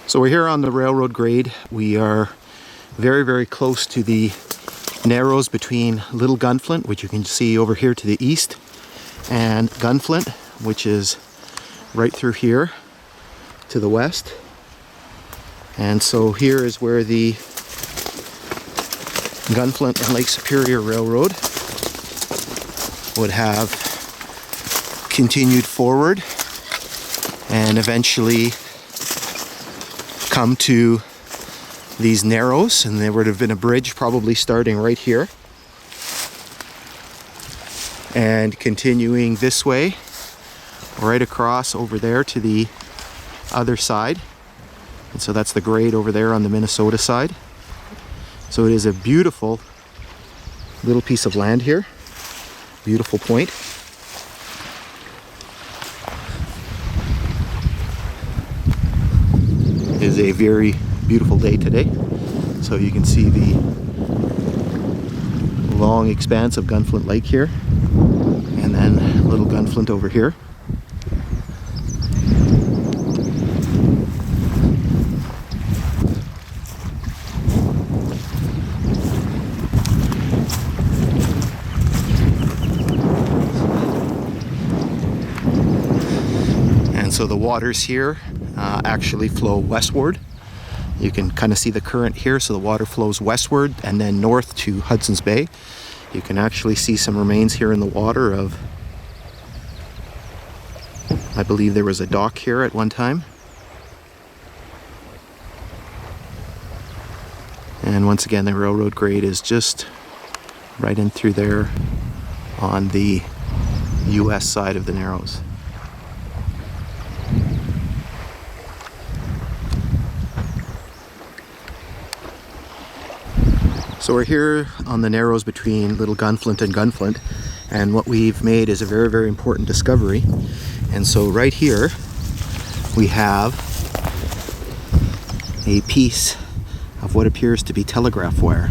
So we're here on the railroad grade. We are very, very close to the narrows between Little Gunflint, which you can see over here to the east, and Gunflint, which is right through here to the west. And so here is where the Gunflint and Lake Superior Railroad would have continued forward and eventually come to these narrows, and there would have been a bridge probably starting right here and continuing this way right across over there to the other side. And so that's the grade over there on the Minnesota side. So it is a beautiful little piece of land here. Beautiful point. It is a very beautiful day today. So you can see the long expanse of Gunflint Lake here, and then Little Gunflint over here. So the waters here actually flow westward. You can kind of see the current here, so the water flows westward and then north to Hudson's Bay. You can actually see some remains here in the water of, I believe there was a dock here at one time. And once again, the railroad grade is just right in through there on the US side of the Narrows. So we're here on the Narrows between Little Gunflint and Gunflint, and what we've made is a very, very important discovery. And so right here we have a piece of what appears to be telegraph wire.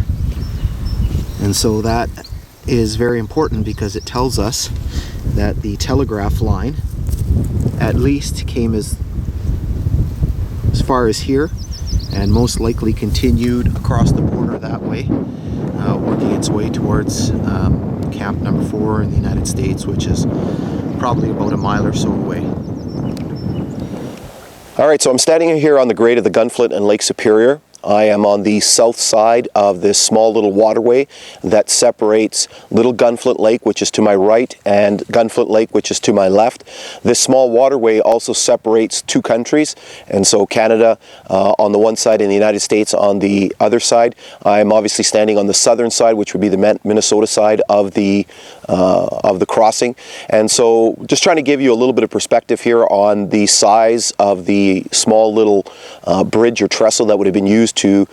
And so that is very important because it tells us that the telegraph line at least came as far as here, and most likely continued across the border that way, working its way towards camp number 4 in the United States, which is probably about a mile or so away. All right, so I'm standing here on the grade of the Gunflint and Lake Superior. I am on the south side of this small little waterway that separates Little Gunflint Lake, which is to my right, and Gunflint Lake, which is to my left. This small waterway also separates two countries, and so Canada on the one side and the United States on the other side. I'm obviously standing on the southern side, which would be the Minnesota side of the crossing. And so just trying to give you a little bit of perspective here on the size of the small little bridge or trestle that would have been used to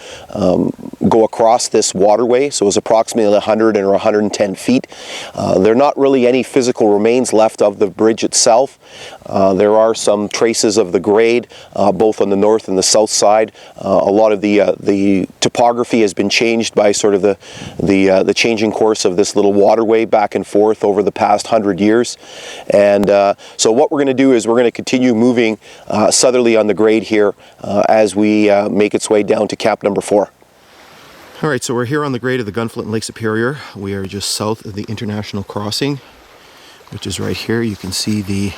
go across this waterway. So it was approximately 100 or 110 feet. There are not really any physical remains left of the bridge itself. There are some traces of the grade both on the north and the south side. A lot of the topography has been changed by sort of the changing course of this little waterway back and forth over the past 100 years. And so what we're going to do is we're going to continue moving southerly on the grade here as we make its way down to camp number 4. All right, so we're here on the grade of the Gunflint and Lake Superior. We are just south of the international crossing, which is right here. You can see the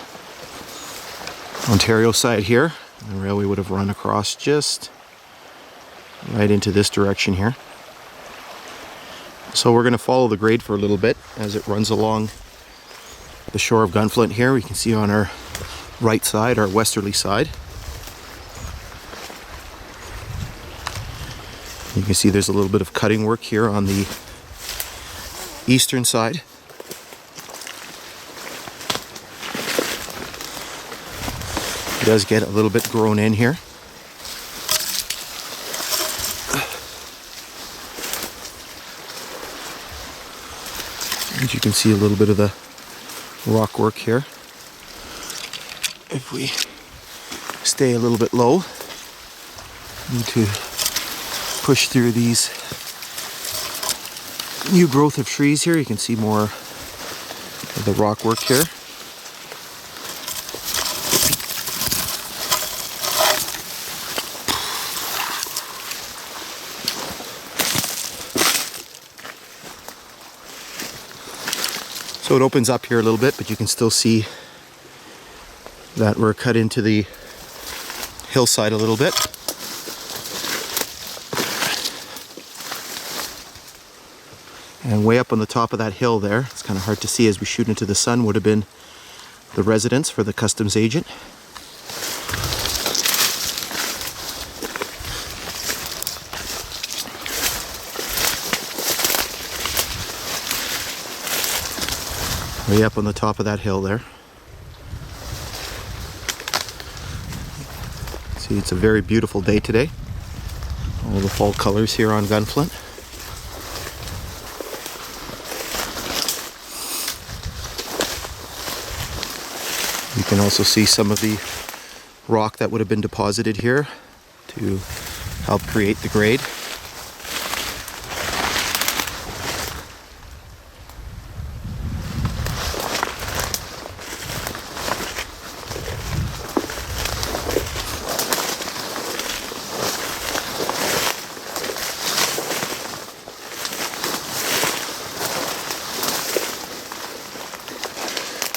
Ontario side here. The railway would have run across just right into this direction here. So we're going to follow the grade for a little bit as it runs along the shore of Gunflint here. We can see on our right side, our westerly side. You can see there's a little bit of cutting work here on the eastern side. It does get a little bit grown in here. And you can see a little bit of the rock work here. If we stay a little bit low, need to push through these new growth of trees here. You can see more of the rock work here. So it opens up here a little bit, but you can still see that we're cut into the hillside a little bit. And way up on the top of that hill there, it's kind of hard to see as we shoot into the sun, would have been the residence for the customs agent. Way up on the top of that hill there. See, it's a very beautiful day today. All the fall colors here on Gunflint. You can also see some of the rock that would have been deposited here to help create the grade.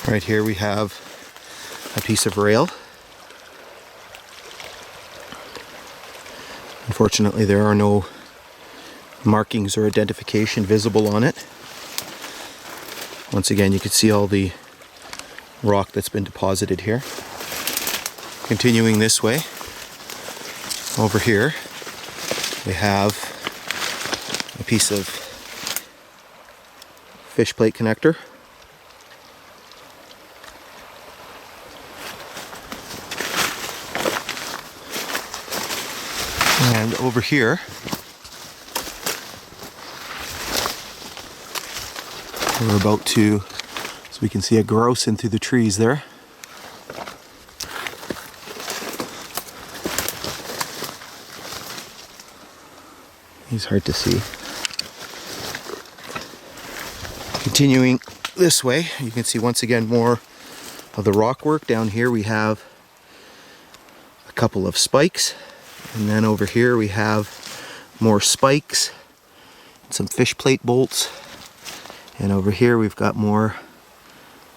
Right here we have a piece of rail. Unfortunately, there are no markings or identification visible on it. Once again, you can see all the rock that's been deposited here. Continuing this way, over here, we have a piece of fish plate connector. And over here, we're about to, so we can see a grouse in through the trees there. He's hard to see. Continuing this way, you can see once again more of the rock work. Down here we have a couple of spikes. And then over here we have more spikes, some fish plate bolts. And over here we've got more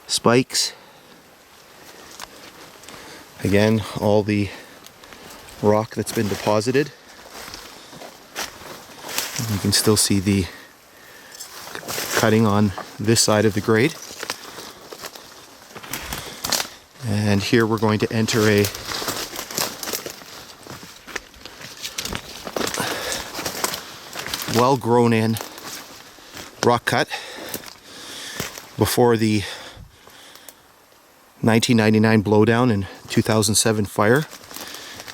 spikes. Again, all the rock that's been deposited. And you can still see the cutting on this side of the grade. And here we're going to enter a well grown in rock cut. Before the 1999 blowdown and 2007 fire,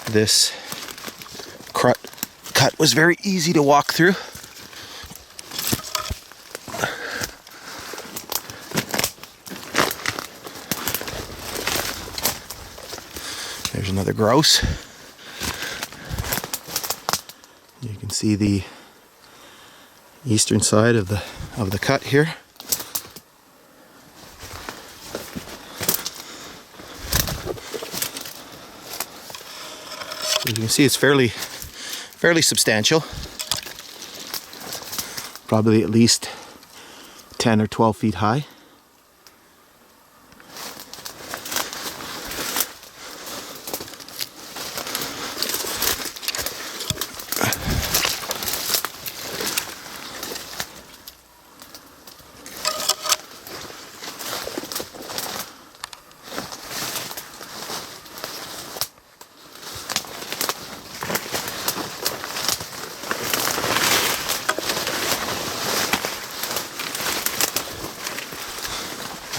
this cut was very easy to walk through. There's another grouse. You can see the eastern side of the cut here. You can see it's fairly substantial. Probably at least 10 or 12 feet high.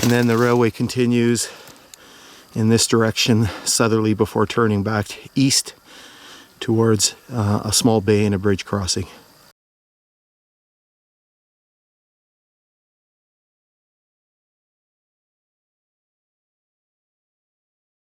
And then the railway continues in this direction southerly before turning back east towards a small bay and a bridge crossing.